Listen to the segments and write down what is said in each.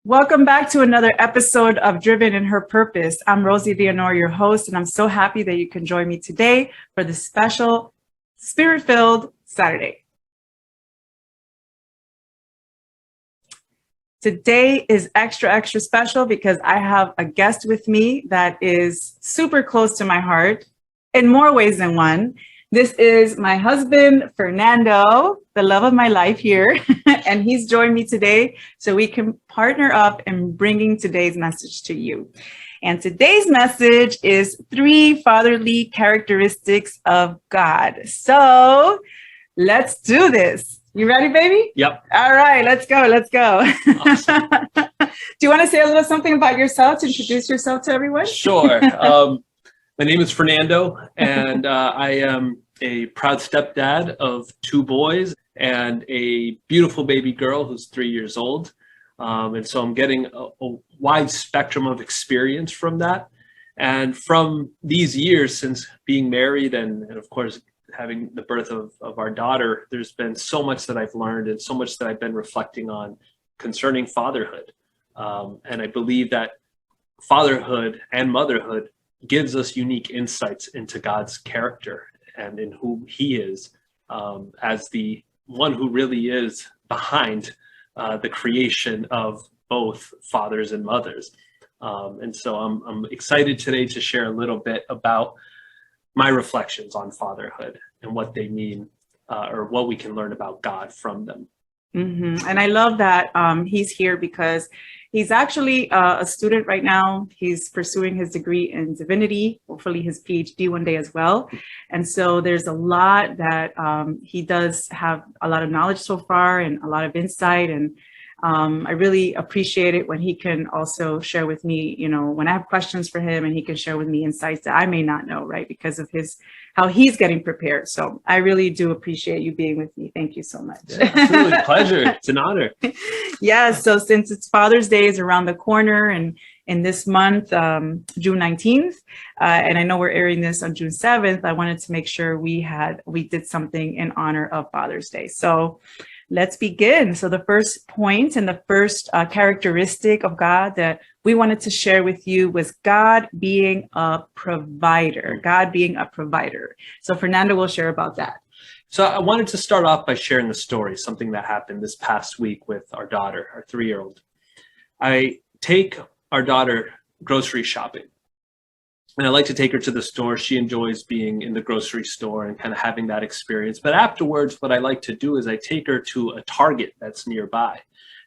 Welcome back to another episode of Driven in Her Purpose. I'm Rosie Leonore, your host, and I'm so happy that you can join me today for this special Spirit-filled Saturday. Today is extra special because I have a guest with me that is super close to my heart in more ways than one. This is my husband, Fernando, the love of my life here, and he's joined me today so we can partner up in bringing today's message to you. And today's message is 3 fatherly characteristics of God. So let's do this. You ready, baby? Yep. All right, let's go. Awesome. Do you want to say a little something about yourself to introduce yourself to everyone? Sure. My name is Fernando, and I am a proud stepdad of 2 boys and a beautiful baby girl who's 3 years old. And so I'm getting a wide spectrum of experience from that. And from these years since being married and of course, having the birth of our daughter, there's been so much that I've learned and so much that I've been reflecting on concerning fatherhood. And I believe that fatherhood and motherhood gives us unique insights into God's character and in who he is, as the one who really is behind the creation of both fathers and mothers. And so I'm excited today to share a little bit about my reflections on fatherhood and what they mean, or what we can learn about God from them. Mm-hmm. And I love that he's here because he's actually a student right now. He's pursuing his degree in divinity, hopefully his PhD one day as well. And so there's a lot that he does have a lot of knowledge so far and a lot of insight. And I really appreciate it when he can also share with me, when I have questions for him, and he can share with me insights that I may not know, right? Because of how he's getting prepared. So I really do appreciate you being with me. Thank you so much. Yeah, absolutely. Pleasure. It's an honor. Yeah. So since it's Father's Day is around the corner and in this month, June 19th, and I know we're airing this on June 7th, I wanted to make sure we did something in honor of Father's Day. So let's begin. So the first point and the first characteristic of God that we wanted to share with you was God being a provider. God being a provider. So Fernando will share about that. So I wanted to start off by sharing a story, something that happened this past week with our daughter, our 3-year-old. I take our daughter grocery shopping. And I like to take her to the store. She enjoys being in the grocery store and kind of having that experience. But afterwards, what I like to do is I take her to a Target that's nearby.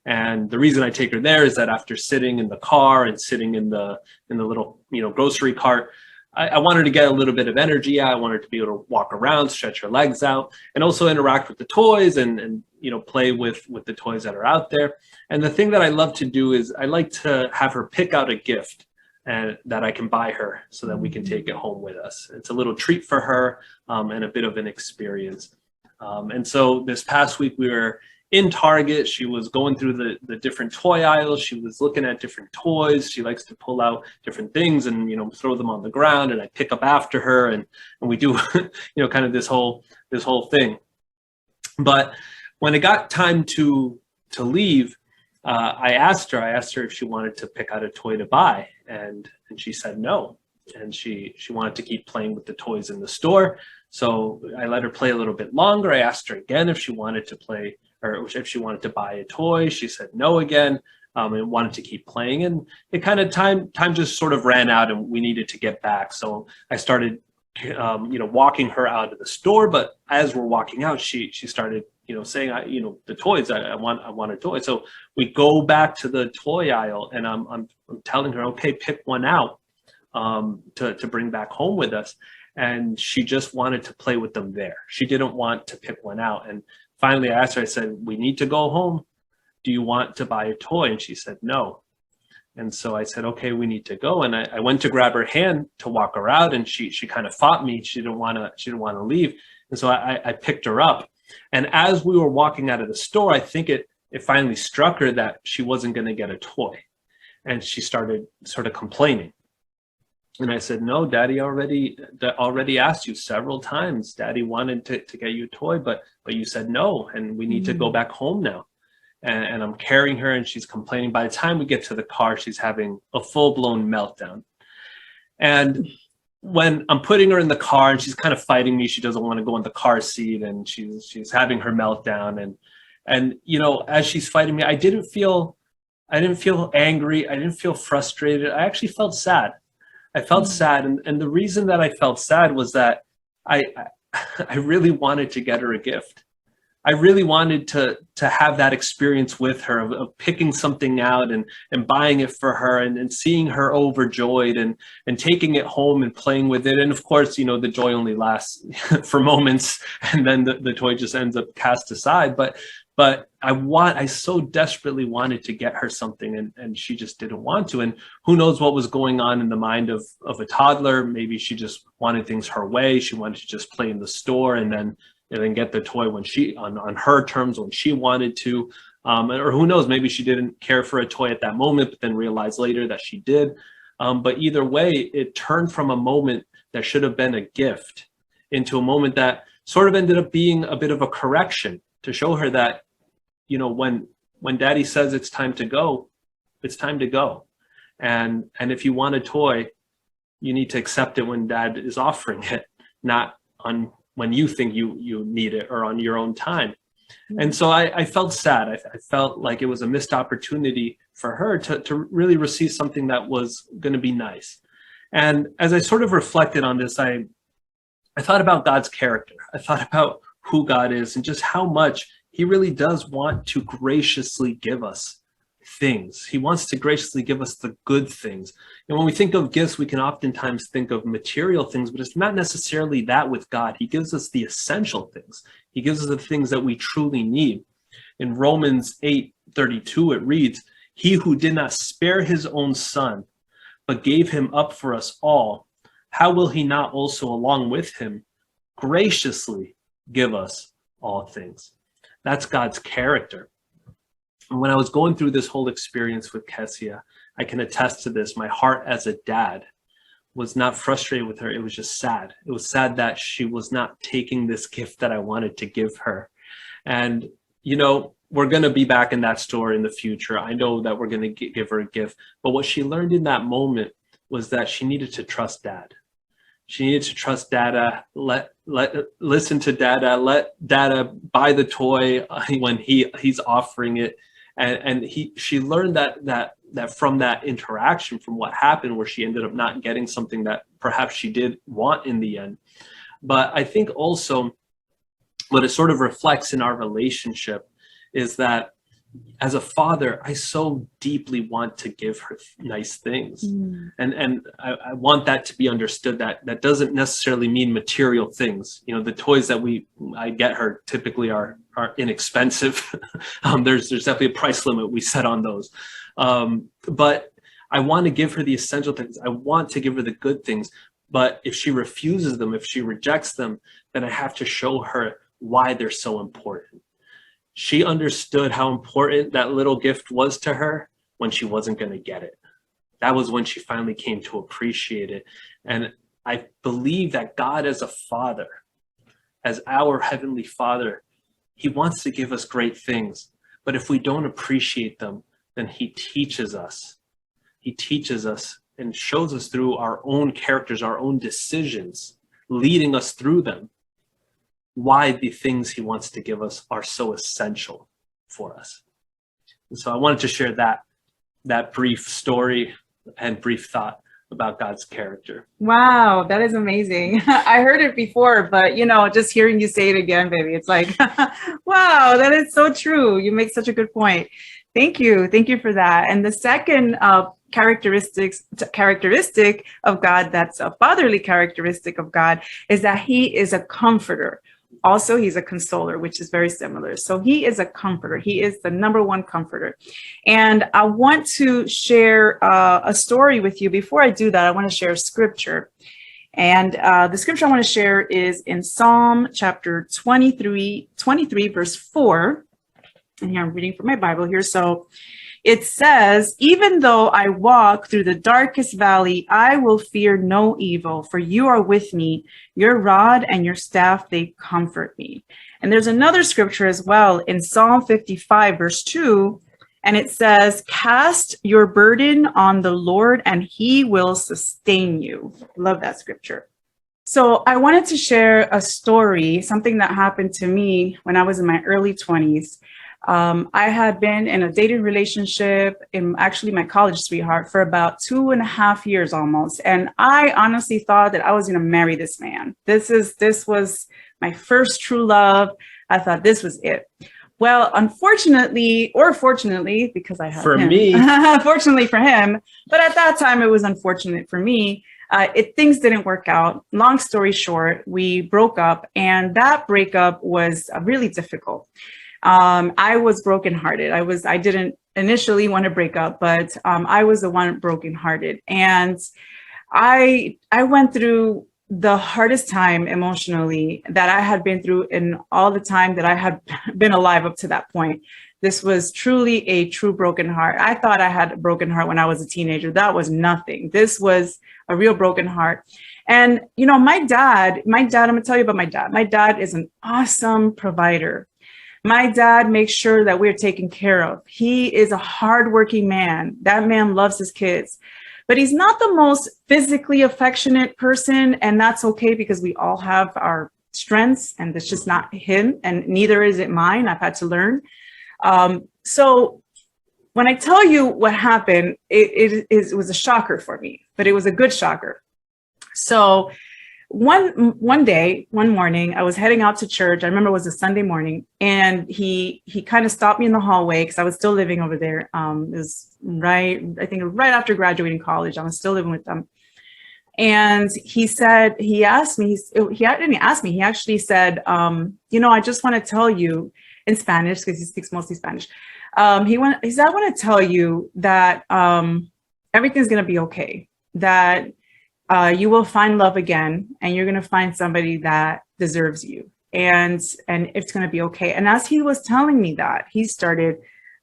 And the reason I take her there is that after sitting in the car and sitting in the little grocery cart, I want her to get a little bit of energy. I want her to be able to walk around, stretch her legs out, and also interact with the toys and play with the toys that are out there. And the thing that I love to do is I like to have her pick out a gift and that I can buy her so that we can take it home with us. It's a little treat for her and a bit of an experience. And so this past week we were in Target. She was going through the different toy aisles. She was looking at different toys. She likes to pull out different things and throw them on the ground, and I pick up after her, and we do kind of this whole thing. But when it got time to leave, I asked her if she wanted to pick out a toy to buy, and she said no. And she wanted to keep playing with the toys in the store. So I let her play a little bit longer. I asked her again if she wanted to play or if she wanted to buy a toy. She said no again, and wanted to keep playing. And it kind of time just sort of ran out, and we needed to get back. So I started walking her out of the store. But as we're walking out, she started saying, the toys, I want a toy. So we go back to the toy aisle, and I'm telling her, okay, pick one out to bring back home with us. And she just wanted to play with them there. She didn't want to pick one out. And finally I asked her, I said, we need to go home. Do you want to buy a toy? And she said, no. And so I said, okay, we need to go. And I went to grab her hand to walk her out, and she kind of fought me. She didn't want to leave. And so I picked her up. And as we were walking out of the store, I think it finally struck her that she wasn't going to get a toy. And she started sort of complaining. And I said, no, Daddy already asked you several times. Daddy wanted to get you a toy, but you said no, and we need to go back home now. and I'm carrying her and she's complaining. By the time we get to the car, she's having a full-blown meltdown. And when I'm putting her in the car and she's kind of fighting me, she doesn't want to go in the car seat, and she's having her meltdown. And you know, as she's fighting me, I didn't feel angry. I didn't feel frustrated. I actually felt sad. I felt sad. And the reason that I felt sad was that I really wanted to get her a gift. I really wanted to have that experience with her of picking something out and buying it for her, and seeing her overjoyed and taking it home and playing with it. And of course, you know, the joy only lasts for moments, and then the toy just ends up cast aside. But I so desperately wanted to get her something, and she just didn't want to. And who knows what was going on in the mind of a toddler. Maybe she just wanted things her way. She wanted to just play in the store and then get the toy when she on her terms, when she wanted to. Or who knows, maybe she didn't care for a toy at that moment, but then realized later that she did. But either way, it turned from a moment that should have been a gift into a moment that sort of ended up being a bit of a correction, to show her that, you know, when daddy says it's time to go, it's time to go. And if you want a toy, you need to accept it when dad is offering it, not on when you think you need it or on your own time. And so I felt sad. I felt like it was a missed opportunity for her to really receive something that was going to be nice. And as I sort of reflected on this, I thought about God's character. I thought about who God is and just how much he really does want to graciously give us things. He wants to graciously give us the good things. And when we think of gifts, we can oftentimes think of material things, but it's not necessarily that with God. He gives us the essential things. He gives us the things that we truly need. In Romans 8:32, it reads, "He who did not spare his own son, but gave him up for us all, how will he not also along with him graciously give us all things?" That's God's character. And when I was going through this whole experience with Kessia, I can attest to this. My heart as a dad was not frustrated with her. It was just sad. It was sad that she was not taking this gift that I wanted to give her. And, you know, we're going to be back in that store in the future. I know that we're going to give her a gift. But what she learned in that moment was that she needed to trust dad. She needed to trust Dada, listen to Dada, let Dada buy the toy when he's offering it. And she learned that from that interaction, from what happened, where she ended up not getting something that perhaps she did want in the end. But I think also what it sort of reflects in our relationship is that as a father, I so deeply want to give her nice things. And I want that to be understood, that doesn't necessarily mean material things. You know, the toys that I get her typically are inexpensive. There's definitely a price limit we set on those. But I want to give her the essential things. I want to give her the good things. But if she refuses them, if she rejects them, then I have to show her why they're so important. She understood how important that little gift was to her when she wasn't going to get it. That was when she finally came to appreciate it. And I believe that God as a father, as our Heavenly Father, he wants to give us great things. But if we don't appreciate them, then he teaches us. He teaches us and shows us through our own characters, our own decisions, leading us through them, why the things he wants to give us are so essential for us. And so I wanted to share that brief story and brief thought about God's character. Wow, that is amazing. I heard it before, but you know, just hearing you say it again, baby, it's like, wow, that is so true. You make such a good point. Thank you. Thank you for that. And the second characteristic of God, that's a fatherly characteristic of God, is that he is a comforter. Also, he's a consoler, which is very similar. So he is a comforter. He is the number one comforter. And I want to share a story with you. Before I do that, I want to share scripture. And the scripture I want to share is in Psalm chapter 23, verse 4. And here I'm reading from my Bible here. So it says, even though I walk through the darkest valley, I will fear no evil, for you are with me. Your rod and your staff, they comfort me. And there's another scripture as well in Psalm 55, verse 2, and it says, cast your burden on the Lord and he will sustain you. Love that scripture. So I wanted to share a story, something that happened to me when I was in my early 20s. I had been in a dating relationship, in actually my college sweetheart, for about 2.5 years almost. And I honestly thought that I was going to marry this man. This was my first true love. I thought this was it. Well, unfortunately, or fortunately, because I had for him, me, fortunately for him, but at that time it was unfortunate for me. Things didn't work out. Long story short, we broke up, and that breakup was really difficult. I was brokenhearted. I didn't initially want to break up, but I was the one brokenhearted, and I went through the hardest time emotionally that I had been through in all the time that I had been alive up to that point. This was truly a true broken heart. I thought I had a broken heart when I was a teenager. That was nothing. This was a real broken heart. And, you know, my dad, I'm going to tell you about my dad. My dad is an awesome provider. My dad makes sure that we're taken care of. He is a hardworking man. That man loves his kids. But he's not the most physically affectionate person, and that's okay because we all have our strengths, and it's just not him, and neither is it mine. I've had to learn. So when I tell you what happened, it was a shocker for me, but it was a good shocker. So one morning, I was heading out to church. I remember it was a Sunday morning, and he kind of stopped me in the hallway because I was still living over there. It was right after graduating college. I was still living with them. And he asked me, he didn't ask me, he actually said, I just want to tell you in Spanish, because he speaks mostly Spanish. He said, I want to tell you that everything's going to be okay, that you will find love again, and you're going to find somebody that deserves you, and it's going to be okay. And as he was telling me that, he started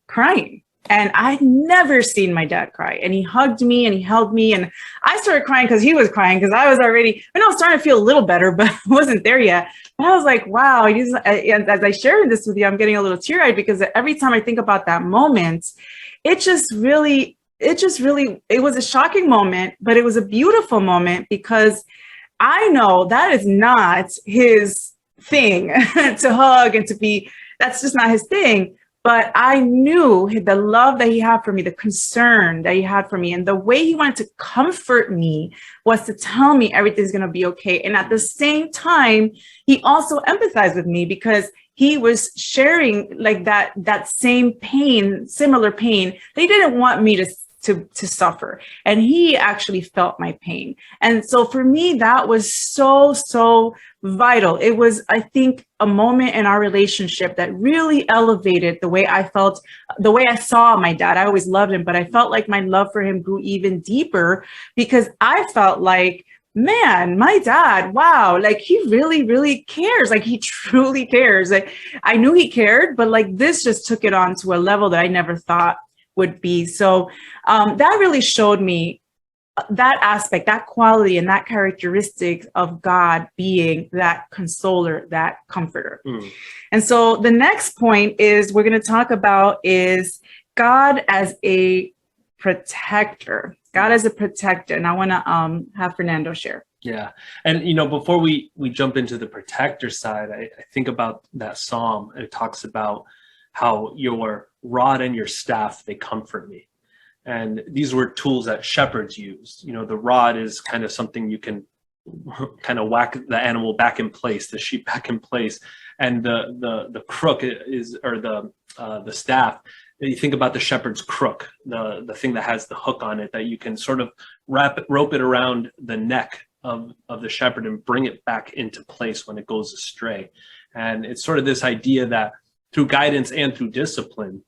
crying, and I'd never seen my dad cry. And he hugged me and he held me, and I started crying because he was crying, because I was starting to feel a little better, but I wasn't there yet. And I was like, wow. And as I shared this with you, I'm getting a little teary-eyed, because every time I think about that moment, it was a shocking moment, but it was a beautiful moment, because I know that is not his thing to hug and to be, that's just not his thing. But I knew the love that he had for me, the concern that he had for me, and the way he wanted to comfort me was to tell me everything's going to be okay. And at the same time, he also empathized with me, because he was sharing like that same pain, similar pain. They didn't want me to suffer, and he actually felt my pain. And so for me, that was so vital. It was, I think, a moment in our relationship that really elevated the way I felt, the way I saw my dad. I always loved him, but I felt like my love for him grew even deeper, because I felt like, man, my dad, wow, like he really cares. Like he truly cares. Like I knew he cared, but like this just took it on to a level that I never thought would be. So that really showed me that aspect, that quality, and that characteristic of God being that consoler, that comforter. And so the next point is we're going to talk about is God as a protector. God as a protector. And I want to have Fernando share. Yeah. And, before we jump into the protector side, I think about that Psalm. It talks about how your rod and your staff, they comfort me. And these were tools that shepherds used. The rod is kind of something you can kind of whack the animal back in place, the sheep back in place. And the crook is, or the staff, you think about the shepherd's crook, the thing that has the hook on it that you can sort of rope it around the neck of the shepherd and bring it back into place when it goes astray. And it's sort of this idea that through guidance and through discipline,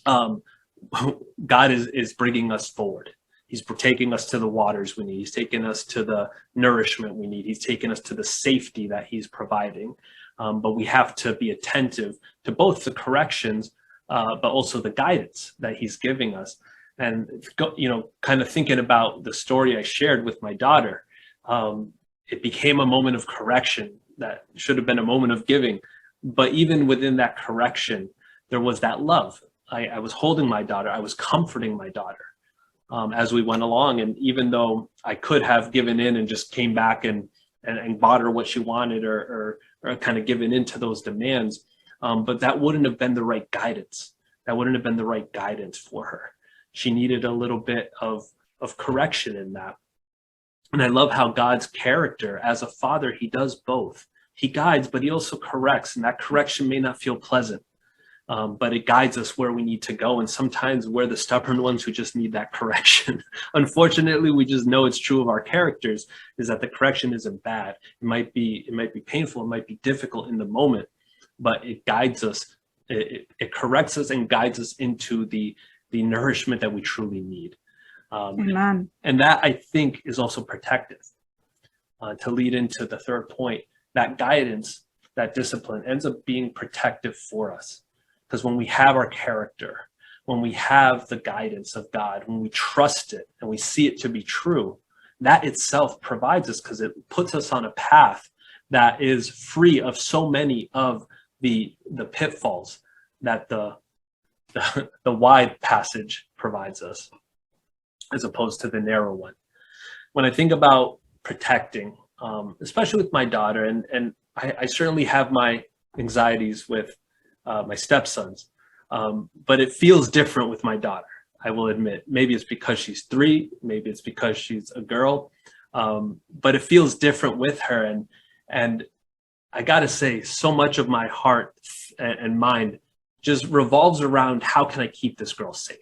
God is bringing us forward. He's taking us to the waters we need. He's taking us to the nourishment we need. He's taking us to the safety that he's providing. But we have to be attentive to both the corrections, but also the guidance that he's giving us. And, kind of thinking about the story I shared with my daughter, it became a moment of correction that should have been a moment of giving. But even within that correction, there was that love. I was holding my daughter. I was comforting my daughter as we went along. And even though I could have given in and just came back and bought her what she wanted, or kind of given into those demands, but that wouldn't have been the right guidance. That wouldn't have been the right guidance for her. She needed a little bit of correction in that. And I love how God's character as a father, he does both. He guides, but he also corrects. And that correction may not feel pleasant, but it guides us where we need to go. And sometimes we're the stubborn ones who just need that correction. Unfortunately, we just know it's true of our characters, is that the correction isn't bad. It might be painful. It might be difficult in the moment, but it guides us. It corrects us and guides us into the nourishment that we truly need. Amen. And that, I think, is also protective. To lead into the third point, that guidance, that discipline ends up being protective for us. Because when we have our character, when we have the guidance of God, when we trust it and we see it to be true, that itself provides us, because it puts us on a path that is free of so many of the pitfalls that the wide passage provides us, as opposed to the narrow one. When I think about protecting, especially with my daughter, and I certainly have my anxieties with my stepsons, but it feels different with my daughter, I will admit. Maybe it's because she's 3, maybe it's because she's a girl, but it feels different with her. And I gotta say, so much of my heart and mind just revolves around, how can I keep this girl safe?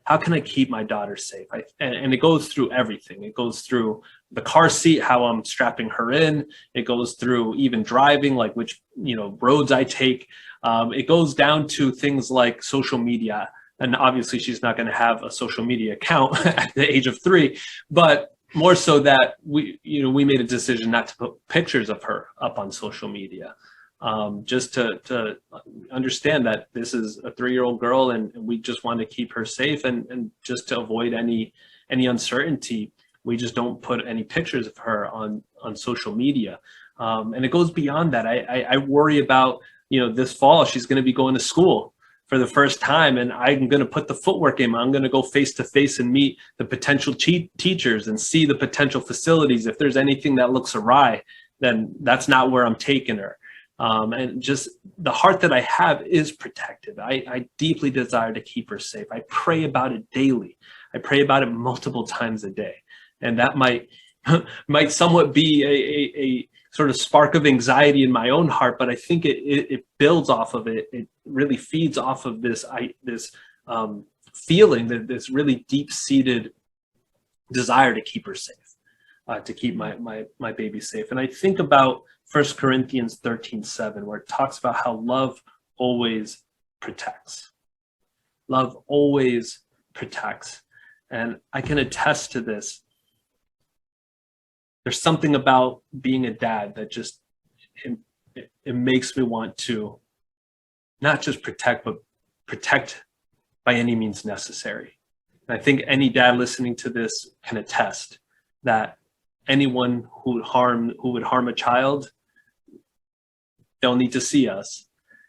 How can I keep my daughter safe? And it goes through everything. It goes through the car seat, how I'm strapping her in. It goes through even driving, like which roads I take. It goes down to things like social media. And obviously she's not going to have a social media account at the age of 3, but more so that we made a decision not to put pictures of her up on social media. Just to understand that this is a 3-year-old girl, and we just want to keep her safe, and just to avoid any uncertainty, we just don't put any pictures of her on social media. And it goes beyond that. I worry about, this fall, she's going to be going to school for the first time, and I'm going to put the footwork in. I'm going to go face to face and meet the potential teachers and see the potential facilities. If there's anything that looks awry, then that's not where I'm taking her. And just the heart that I have is protective. I deeply desire to keep her safe. I pray about it daily. I pray about it multiple times a day. And that might somewhat be a sort of spark of anxiety in my own heart, but I think it builds off of it. It really feeds off of this feeling, that this really deep-seated desire to keep her safe, to keep my baby safe. And I think about 1 Corinthians 13:7, where it talks about how love always protects. Love always protects. And I can attest to this. There's something about being a dad that just, it makes me want to not just protect, but protect by any means necessary. And I think any dad listening to this can attest that anyone who would harm a child, they'll need to see us.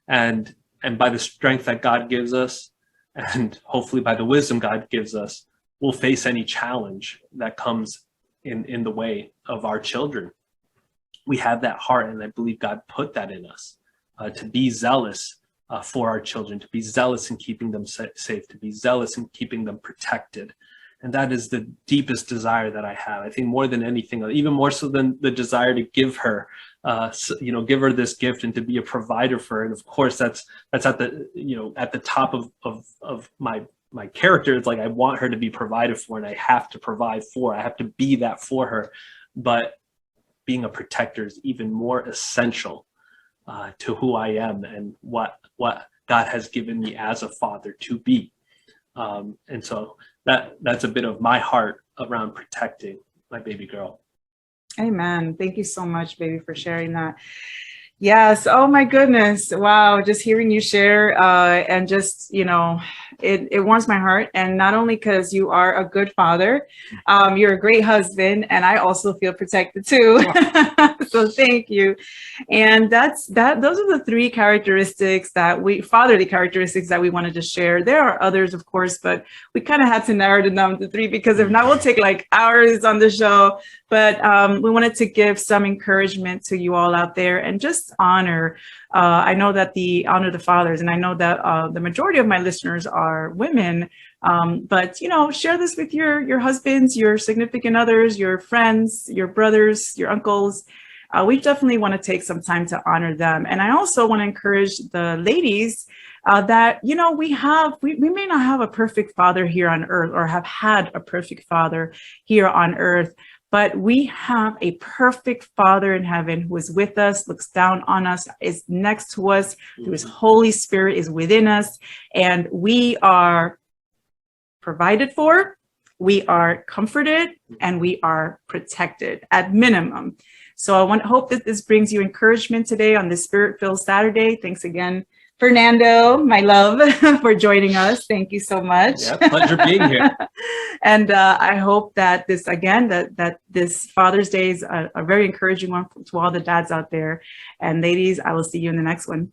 And by the strength that God gives us, and hopefully by the wisdom God gives us, we'll face any challenge that comes in the way of our children. We have that heart, and I believe God put that in us, to be zealous for our children, to be zealous in keeping them safe, to be zealous in keeping them protected. And that is the deepest desire that I have. I think more than anything, even more so than the desire to give her, give her this gift and to be a provider for her. And of course, that's at the top of my character. It's like, I want her to be provided for, and I have to provide for her. I have to be that for her. But being a protector is even more essential to who I am and what God has given me as a father to be. And so that's a bit of my heart around protecting my baby girl. Amen. Thank you so much, baby, for sharing that. Yes. Oh my goodness. Wow. Just hearing you share and just, it warms my heart. And not only because you are a good father, you're a great husband, and I also feel protected too. So thank you. And those are the three characteristics fatherly characteristics that we wanted to share. There are others, of course, but we kind of had to narrow it down to three because if not, we'll take like hours on the show. But we wanted to give some encouragement to you all out there and just honor. I know that honor the fathers, and I know that the majority of my listeners are women. But share this with your husbands, your significant others, your friends, your brothers, your uncles. We definitely want to take some time to honor them. And I also want to encourage the ladies that, we may not have a perfect father here on earth or have had a perfect father here on earth, but we have a perfect Father in heaven who is with us, looks down on us, is next to us, through his Holy Spirit is within us, and we are provided for, we are comforted, and we are protected at minimum. So I hope that this brings you encouragement today on this Spirit-filled Saturday. Thanks again, Fernando, my love, for joining us. Thank you so much. Yeah, pleasure being here. And I hope that this Father's Day is a very encouraging one to all the dads out there. And ladies, I will see you in the next one.